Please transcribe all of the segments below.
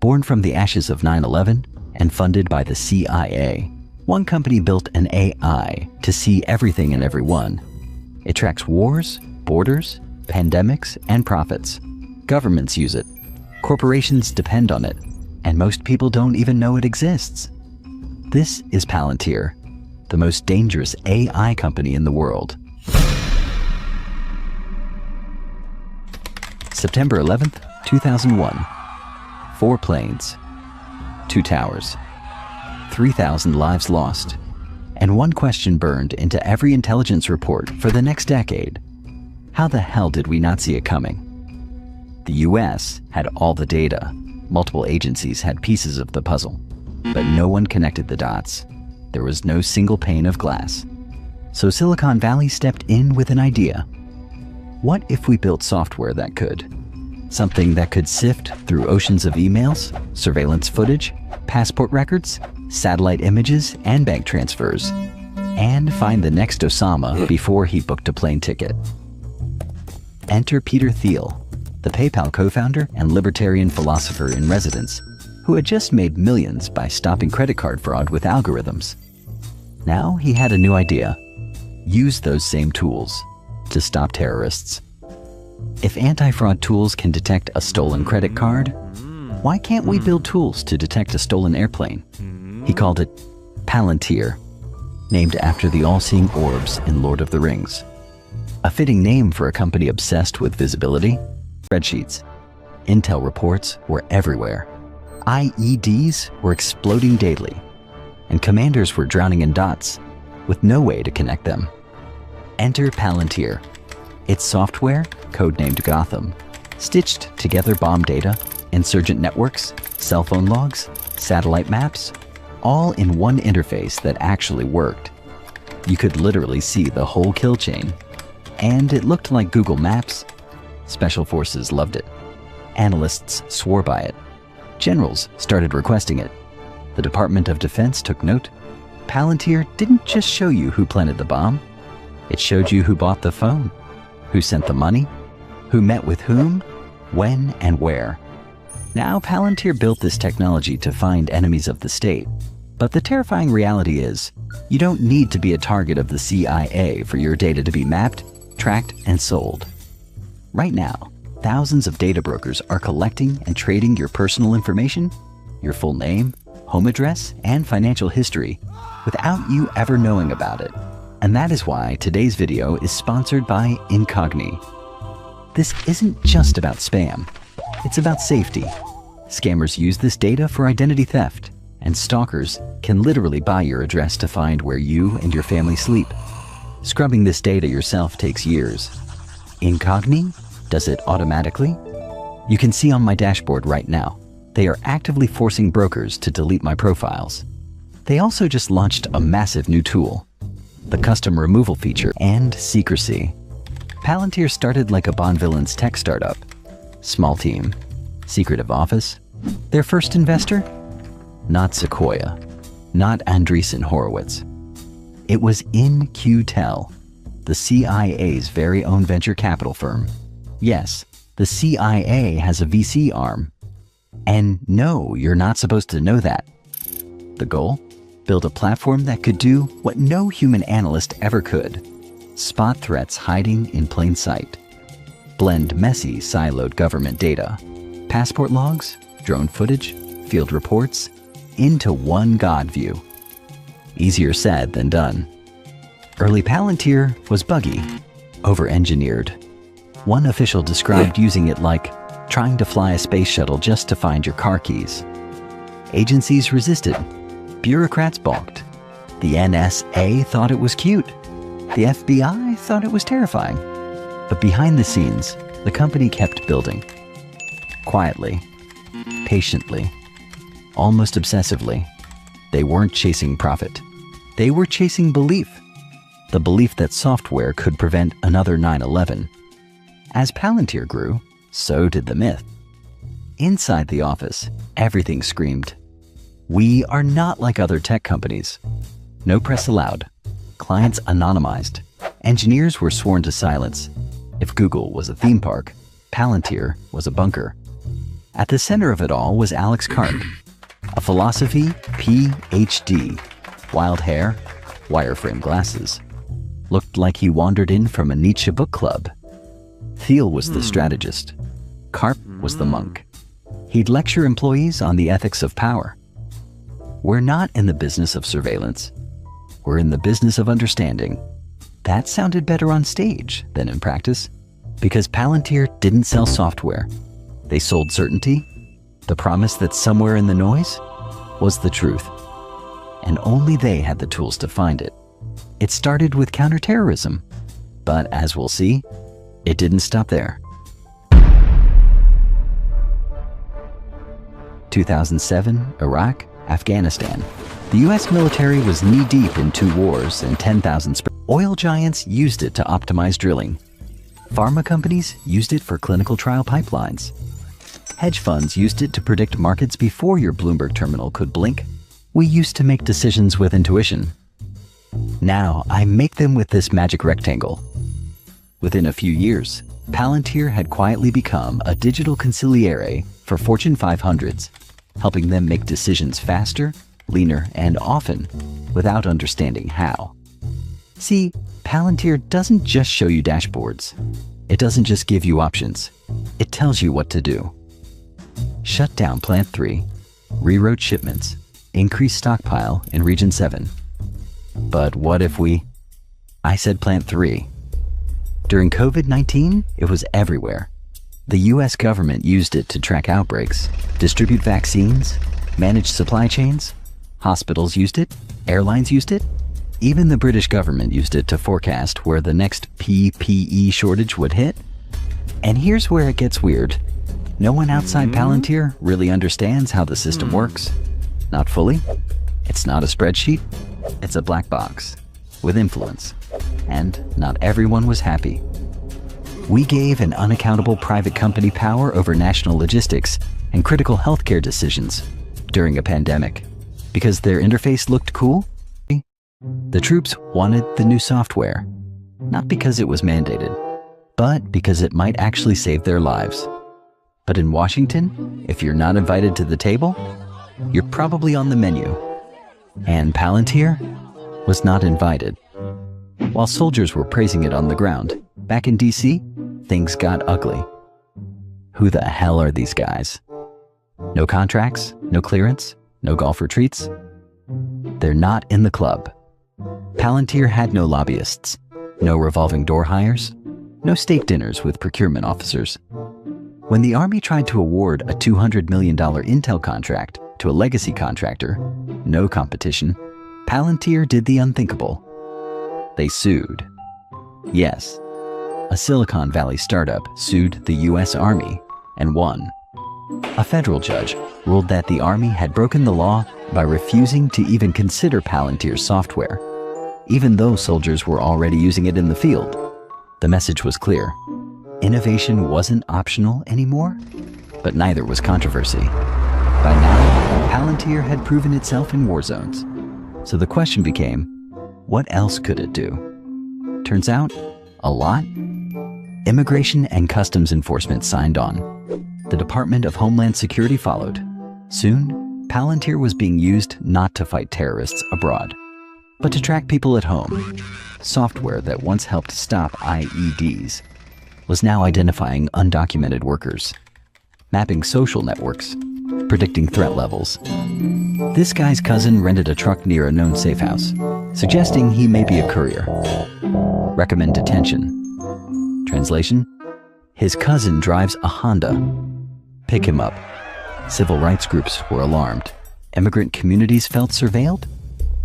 Born from the ashes of 9/11 and funded by the CIA, one company built an AI to see everything and everyone. It tracks wars, borders, pandemics, and profits. Governments use it. Corporations depend on it. And most people don't even know it exists. This is Palantir, the most dangerous AI company in the world. September 11th, 2001. 4 planes, 2 towers, 3,000 lives lost, and one question burned into every intelligence report for the next decade. How the hell did we not see it coming? The US had all the data. Multiple agencies had pieces of the puzzle, but no one connected the dots. There was no single pane of glass. So Silicon Valley stepped in with an idea. What if we built software that could? Something that could sift through oceans of emails, surveillance footage, passport records, satellite images, and bank transfers, and find the next Osama before he booked a plane ticket. Enter Peter Thiel, the PayPal co-founder and libertarian philosopher in residence, who had just made millions by stopping credit card fraud with algorithms. Now he had a new idea. Use those same tools to stop terrorists. If anti-fraud tools can detect a stolen credit card, why can't we build tools to detect a stolen airplane? He called it Palantir, named after the all-seeing orbs in Lord of the Rings. A fitting name for a company obsessed with visibility. Spreadsheets. Intel reports were everywhere. IEDs were exploding daily, and commanders were drowning in dots with no way to connect them. Enter Palantir. Its software, codenamed Gotham, stitched together bomb data, insurgent networks, cell phone logs, satellite maps, all in one interface that actually worked. You could literally see the whole kill chain, and it looked like Google Maps. Special forces loved it. Analysts swore by it. Generals started requesting it. The Department of Defense took note. Palantir didn't just show you who planted the bomb. It showed you who bought the phone, who sent the money, who met with whom, when, and where. Now, Palantir built this technology to find enemies of the state. But the terrifying reality is, you don't need to be a target of the CIA for your data to be mapped, tracked, and sold. Right now, thousands of data brokers are collecting and trading your personal information, your full name, home address, and financial history without you ever knowing about it. And that is why today's video is sponsored by Incogni. This isn't just about spam. It's about safety. Scammers use this data for identity theft, and stalkers can literally buy your address to find where you and your family sleep. Scrubbing this data yourself takes years. Incogni does it automatically. You can see on my dashboard right now, they are actively forcing brokers to delete my profiles. They also just launched a massive new tool, the custom removal feature and secrecy. Palantir started like a Bond villain's tech startup. Small team, secretive office. Their first investor? Not Sequoia, not Andreessen Horowitz. It was In-Q-Tel, the CIA's very own venture capital firm. Yes, the CIA has a VC arm. And no, you're not supposed to know that. The goal? Build a platform that could do what no human analyst ever could. Spot threats hiding in plain sight. Blend messy, siloed government data, passport logs, drone footage, field reports, into one God view. Easier said than done. Early Palantir was buggy, over-engineered. One official described using it like trying to fly a space shuttle just to find your car keys. Agencies resisted. Bureaucrats balked. The NSA thought it was cute. The FBI thought it was terrifying. But behind the scenes, the company kept building. Quietly, patiently, almost obsessively. They weren't chasing profit. They were chasing belief. The belief that software could prevent another 9/11. As Palantir grew, so did the myth. Inside the office, everything screamed, "We are not like other tech companies." No press allowed. Clients anonymized. Engineers were sworn to silence. If Google was a theme park, Palantir was a bunker. At the center of it all was Alex Karp, a philosophy PhD, wild hair, wireframe glasses. Looked like he wandered in from a Nietzsche book club. Thiel was the strategist. Karp was the monk. He'd lecture employees on the ethics of power. We're not in the business of surveillance. We're in the business of understanding. That sounded better on stage than in practice, because Palantir didn't sell software. They sold certainty, the promise that somewhere in the noise was the truth. And only they had the tools to find it. It started with counterterrorism, but as we'll see, it didn't stop there. 2007, Iraq, Afghanistan. The US military was knee-deep in 2 wars and 10,000 oil giants used it to optimize drilling. Pharma companies used it for clinical trial pipelines. Hedge funds used it to predict markets before your Bloomberg terminal could blink. We used to make decisions with intuition. Now I make them with this magic rectangle. Within a few years, Palantir had quietly become a digital consigliere for Fortune 500s, helping them make decisions faster, leaner, and often without understanding how. See, Palantir doesn't just show you dashboards. It doesn't just give you options. It tells you what to do. Shut down Plant 3, reroute shipments, increase stockpile in Region 7. But what if I said Plant 3. During COVID-19, it was everywhere. The US government used it to track outbreaks, distribute vaccines, manage supply chains. Hospitals used it, airlines used it, even the British government used it to forecast where the next PPE shortage would hit. And here's where it gets weird. No one outside Palantir really understands how the system works. Not fully. It's not a spreadsheet. It's a black box with influence. And not everyone was happy. We gave an unaccountable private company power over national logistics and critical healthcare decisions during a pandemic because their interface looked cool. The troops wanted the new software, not because it was mandated, but because it might actually save their lives. But in Washington, if you're not invited to the table, you're probably on the menu. And Palantir was not invited. While soldiers were praising it on the ground, back in DC, things got ugly. Who the hell are these guys? No contracts, no clearance, no golf retreats. They're not in the club. Palantir had no lobbyists, no revolving door hires, no state dinners with procurement officers. When the Army tried to award a $200 million Intel contract to a legacy contractor, no competition, Palantir did the unthinkable. They sued. Yes, a Silicon Valley startup sued the US Army and won. A federal judge ruled that the Army had broken the law by refusing to even consider Palantir's software, even though soldiers were already using it in the field. The message was clear. Innovation wasn't optional anymore, but neither was controversy. By now, Palantir had proven itself in war zones. So the question became, what else could it do? Turns out, a lot. Immigration and Customs Enforcement signed on. The Department of Homeland Security followed. Soon, Palantir was being used not to fight terrorists abroad, but to track people at home. Software that once helped stop IEDs was now identifying undocumented workers, mapping social networks, predicting threat levels. This guy's cousin rented a truck near a known safe house, suggesting he may be a courier. Recommend detention. Translation: his cousin drives a Honda. Pick him up. Civil rights groups were alarmed. Immigrant communities felt surveilled.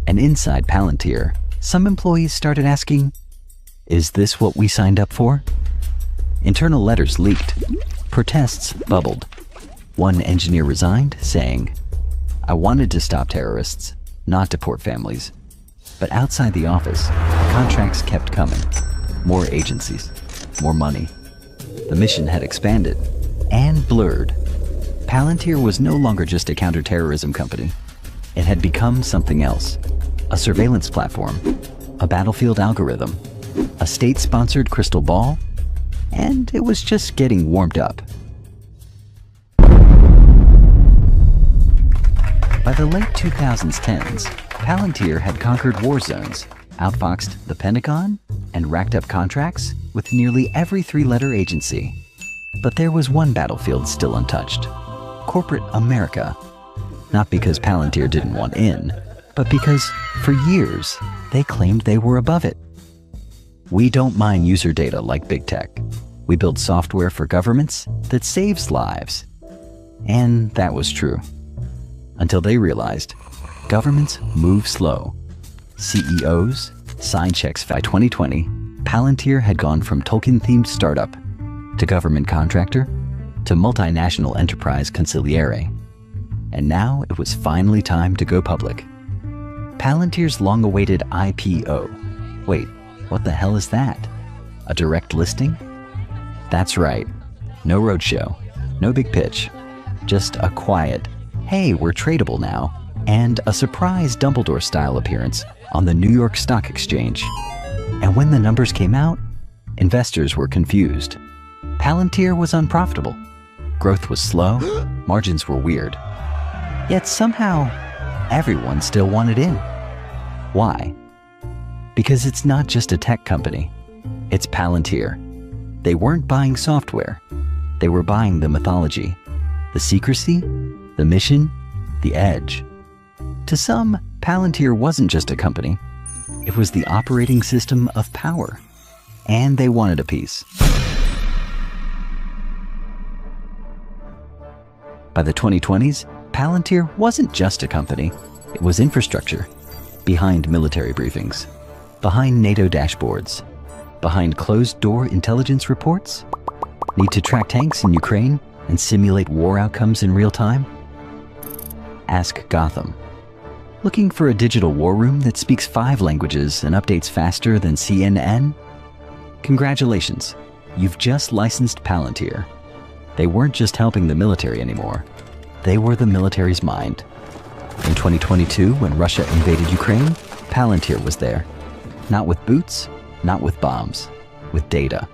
And inside Palantir, some employees started asking, is this what we signed up for? Internal letters leaked. Protests bubbled. One engineer resigned, saying, I wanted to stop terrorists, not deport families. But outside the office, contracts kept coming. More agencies, more money. The mission had expanded and blurred. Palantir was no longer just a counterterrorism company. It had become something else. A surveillance platform, a battlefield algorithm, a state-sponsored crystal ball, and it was just getting warmed up. the late 2010s, Palantir had conquered war zones, outfoxed the Pentagon, and racked up contracts with nearly every three-letter agency. But there was one battlefield still untouched: corporate America. Not because Palantir didn't want in, but because, for years, they claimed they were above it. We don't mine user data like big tech. We build software for governments that saves lives. And that was true. Until they realized governments move slow. CEOs sign checks. By 2020, Palantir had gone from Tolkien-themed startup to government contractor to multinational enterprise consigliere. And now it was finally time to go public. Palantir's long-awaited IPO. Wait, what the hell is that? A direct listing? That's right. No roadshow, no big pitch. Just a quiet, hey, we're tradable now, and a surprise Dumbledore-style appearance on the New York Stock Exchange. And when the numbers came out, investors were confused. Palantir was unprofitable. Growth was slow, margins were weird. Yet somehow, everyone still wanted in. Why? Because it's not just a tech company. It's Palantir. They weren't buying software. They were buying the mythology, the secrecy, the mission, the edge. To some, Palantir wasn't just a company. It was the operating system of power. And they wanted a piece. By the 2020s, Palantir wasn't just a company. It was infrastructure. Behind military briefings, behind NATO dashboards, behind closed-door intelligence reports. Need to track tanks in Ukraine and simulate war outcomes in real time? Ask Gotham. Looking for a digital war room that speaks 5 languages and updates faster than CNN? Congratulations, you've just licensed Palantir. They weren't just helping the military anymore. They were the military's mind. In 2022, when Russia invaded Ukraine, Palantir was there. Not with boots, not with bombs, with data.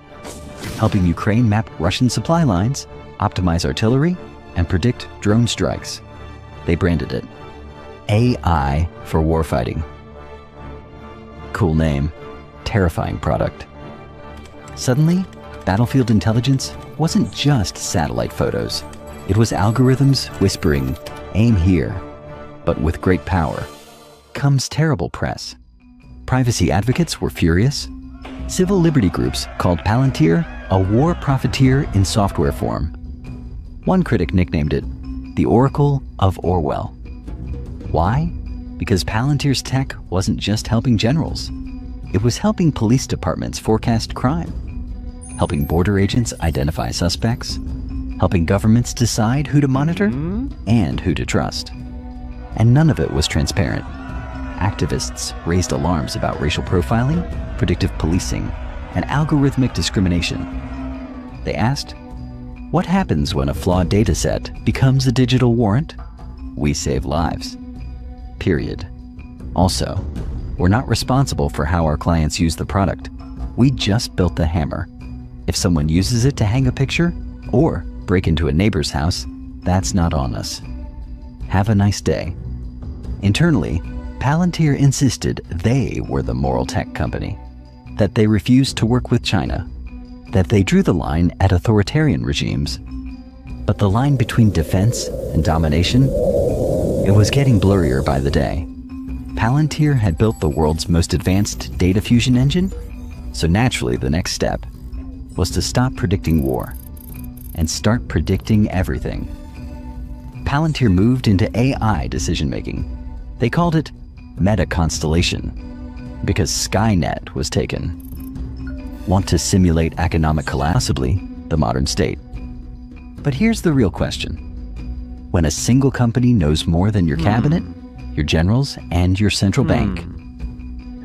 Helping Ukraine map Russian supply lines, optimize artillery, and predict drone strikes. They branded it AI for warfighting. Cool name, terrifying product. Suddenly, battlefield intelligence wasn't just satellite photos. It was algorithms whispering, aim here. But with great power comes terrible press. Privacy advocates were furious. Civil liberty groups called Palantir a war profiteer in software form. One critic nicknamed it the Oracle of Orwell. Why? Because Palantir's tech wasn't just helping generals. It was helping police departments forecast crime, helping border agents identify suspects, helping governments decide who to monitor and who to trust. And none of it was transparent. Activists raised alarms about racial profiling, predictive policing, and algorithmic discrimination. They asked, what happens when a flawed data set becomes a digital warrant? We save lives. Period. Also, we're not responsible for how our clients use the product. We just built the hammer. If someone uses it to hang a picture or break into a neighbor's house, that's not on us. Have a nice day. Internally, Palantir insisted they were the moral tech company, that they refused to work with China, that they drew the line at authoritarian regimes. But the line between defense and domination, it was getting blurrier by the day. Palantir had built the world's most advanced data fusion engine, so naturally the next step was to stop predicting war and start predicting everything. Palantir moved into AI decision-making. They called it meta-constellation because Skynet was taken. Want to simulate economic collapse? Possibly the modern state. But here's the real question. When a single company knows more than your cabinet, your generals, and your central bank,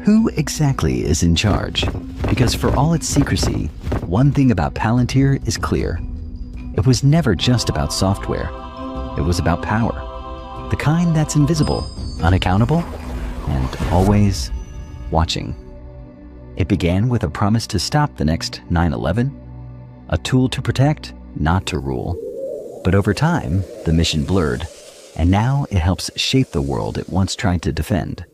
who exactly is in charge? Because for all its secrecy, one thing about Palantir is clear. It was never just about software. It was about power. The kind that's invisible, unaccountable, and always watching. It began with a promise to stop the next 9/11, a tool to protect, not to rule. But over time, the mission blurred. and now it helps shape the world it once tried to defend.